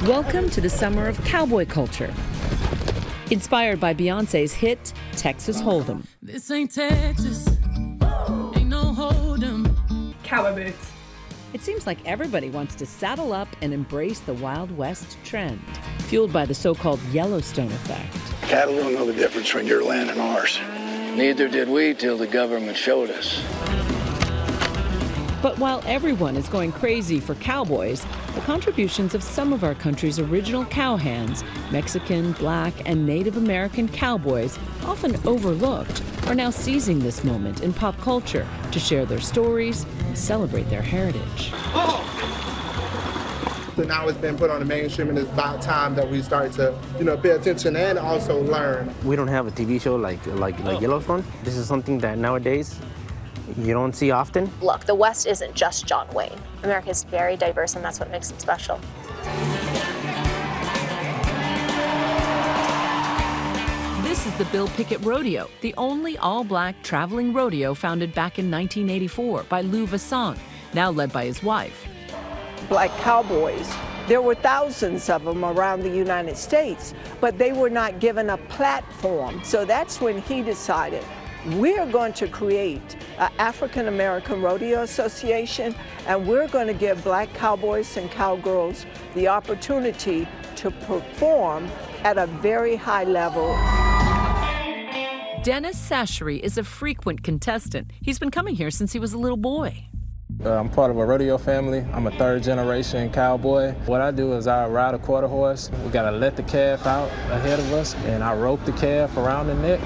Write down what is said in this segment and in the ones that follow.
Welcome to the summer of cowboy culture. Inspired by Beyoncé's hit, Texas Hold'em. This ain't Texas, ain't no Hold'em. Cowboy boots. It seems like everybody wants to saddle up and embrace the Wild West trend, fueled by the so-called Yellowstone effect. Cattle don't know the difference between your land and ours. Neither did we till the government showed us. But while everyone is going crazy for cowboys, the contributions of some of our country's original cowhands, Mexican, Black, and Native American cowboys, often overlooked, are now seizing this moment in pop culture to share their stories and celebrate their heritage. So now it's been put on the mainstream, and it's about time that we start to, pay attention and also learn. We don't have a TV show like Yellowstone. This is something that nowadays you don't see often. Look, the West isn't just John Wayne. America is very diverse, and that's what makes it special. This is the Bill Pickett Rodeo, the only all-black traveling rodeo founded back in 1984 by Lou Vasson, now led by his wife. Black cowboys. There were thousands of them around the United States, but they were not given a platform. So that's when he decided, we're going to create an African American Rodeo Association, and we're going to give black cowboys and cowgirls the opportunity to perform at a very high level. Dennis Sachery is a frequent contestant. He's been coming here since he was a little boy. I'm part of a rodeo family. I'm a third-generation cowboy. What I do is I ride a quarter horse. We gotta let the calf out ahead of us, and I rope the calf around the neck,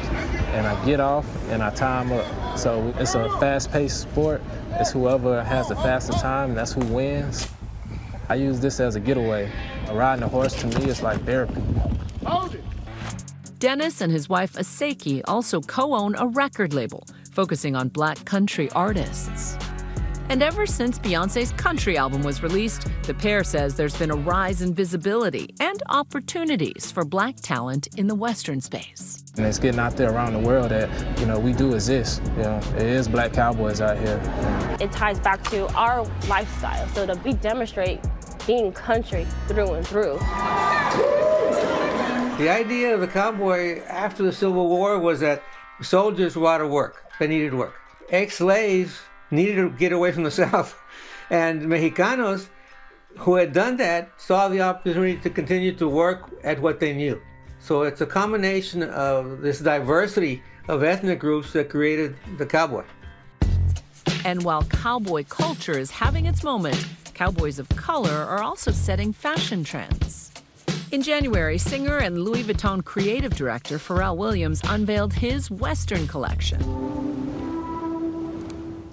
and I get off, and I tie him up. So it's a fast-paced sport. It's whoever has the fastest time, and that's who wins. I use this as a getaway. Riding a horse, to me, is like therapy. Hold it. Dennis and his wife Aseki also co-own a record label focusing on black country artists. And ever since Beyoncé's country album was released, the pair says there's been a rise in visibility and opportunities for black talent in the Western space. And it's getting out there around the world that, we do exist. There is black cowboys out here. It ties back to our lifestyle, so that we demonstrate being country through and through. The idea of the cowboy after the Civil War was that soldiers were out of work. They needed work. Ex-slaves needed to get away from the South. And Mexicanos who had done that saw the opportunity to continue to work at what they knew. So it's a combination of this diversity of ethnic groups that created the cowboy. And while cowboy culture is having its moment, cowboys of color are also setting fashion trends. In January, singer and Louis Vuitton creative director Pharrell Williams unveiled his Western collection.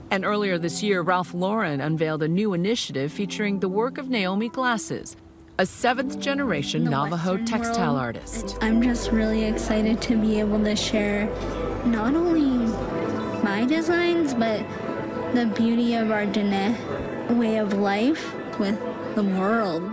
And earlier this year, Ralph Lauren unveiled a new initiative featuring the work of Naomi Glasses, a seventh-generation Navajo textile artist. I'm just really excited to be able to share not only my designs, but the beauty of our Diné way of life with the world.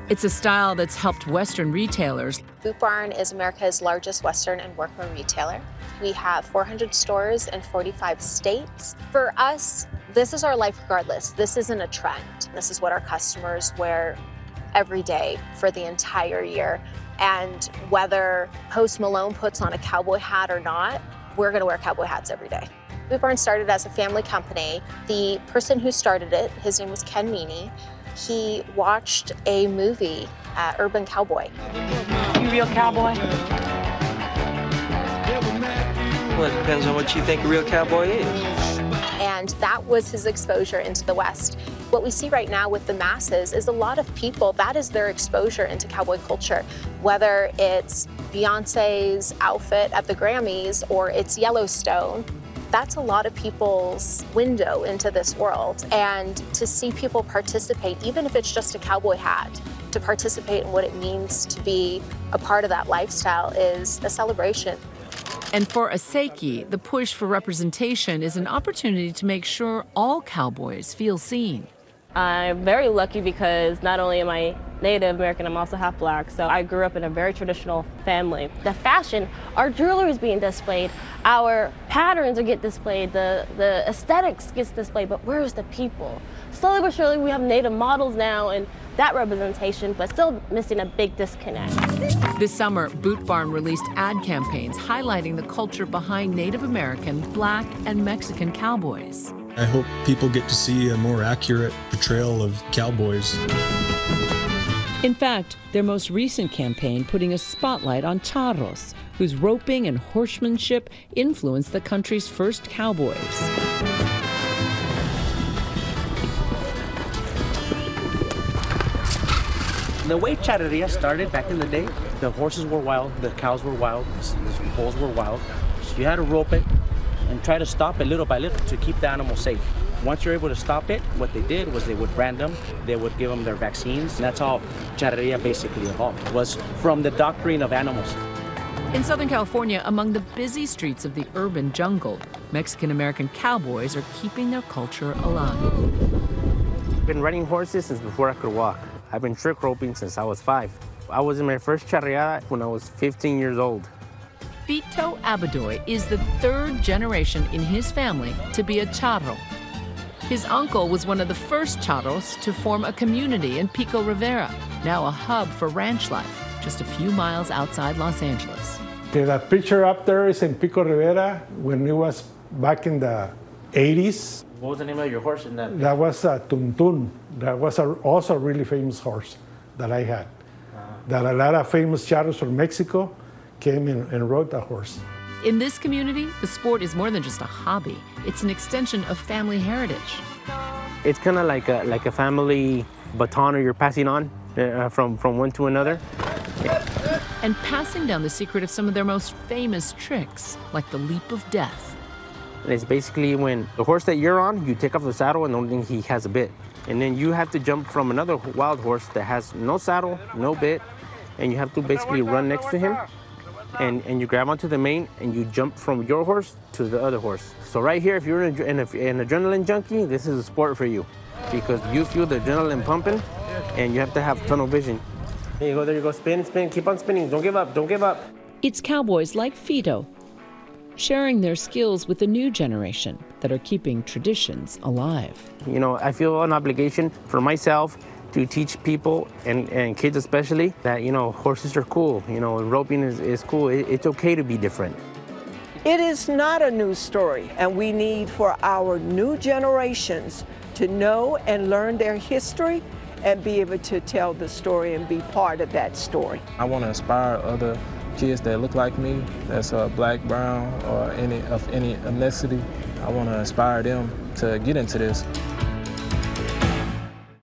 It's a style that's helped Western retailers. Boot Barn is America's largest Western and workwear retailer. We have 400 stores in 45 states. For us, this is our life regardless. This isn't a trend. This is what our customers wear every day for the entire year. And whether Post Malone puts on a cowboy hat or not, we're gonna wear cowboy hats every day. Boot Barn started as a family company. The person who started it, his name was Ken Meany. He watched a movie, Urban Cowboy. You real cowboy? Well, it depends on what you think a real cowboy is. And that was his exposure into the West. What we see right now with the masses is a lot of people, that is their exposure into cowboy culture. Whether it's Beyoncé's outfit at the Grammys or it's Yellowstone, that's a lot of people's window into this world. And to see people participate, even if it's just a cowboy hat, to participate in what it means to be a part of that lifestyle is a celebration. And for Aseki, the push for representation is an opportunity to make sure all cowboys feel seen. I'm very lucky because not only am I Native American, I'm also half black, so I grew up in a very traditional family. The fashion, our jewelry is being displayed, our patterns are getting displayed, the aesthetics gets displayed, but where's the people? Slowly but surely we have Native models now and that representation, but still missing a big disconnect. This summer, Boot Barn released ad campaigns highlighting the culture behind Native American, Black, and Mexican cowboys. I hope people get to see a more accurate portrayal of cowboys. In fact, their most recent campaign putting a spotlight on charros, whose roping and horsemanship influenced the country's first cowboys. The way charreria started back in the day, the horses were wild, the cows were wild, the bulls were wild. So you had to rope it and try to stop it little by little to keep the animal safe. Once you're able to stop it, what they did was they would brand them, they would give them their vaccines, and that's how charreria basically evolved, was from the doctoring of animals. In Southern California, among the busy streets of the urban jungle, Mexican-American cowboys are keeping their culture alive. I've been riding horses since before I could walk. I've been trick roping since I was 5. I was in my first charreada when I was 15 years old. Vito Abadoy is the 3rd generation in his family to be a charro. His uncle was one of the first charros to form a community in Pico Rivera, now a hub for ranch life, just a few miles outside Los Angeles. Okay, that picture up there is in Pico Rivera when it was back in the 80s. What was the name of your horse in that? That was a Tuntun. That was also a really famous horse that I had. That a lot of famous charros from Mexico came in and rode that horse. In this community, the sport is more than just a hobby. It's an extension of family heritage. It's kind of like a family baton you're passing on from one to another. And passing down the secret of some of their most famous tricks, like the leap of death. And it's basically when the horse that you're on, you take off the saddle and only he has a bit. And then you have to jump from another wild horse that has no saddle, no bit, and you have to basically run next to him. And you grab onto the mane and you jump from your horse to the other horse. So right here, if you're an adrenaline junkie, this is a sport for you because you feel the adrenaline pumping and you have to have tunnel vision. There you go, spin, spin, keep on spinning, don't give up, don't give up. It's cowboys like Fido, sharing their skills with the new generation that are keeping traditions alive. You know, I feel an obligation for myself to teach people, and kids especially, that, you know, horses are cool. You know, roping is cool. It's okay to be different. It is not a new story, and we need for our new generations to know and learn their history and be able to tell the story and be part of that story. I want to inspire other kids that look like me, that's black, brown, or of any ethnicity. I want to inspire them to get into this.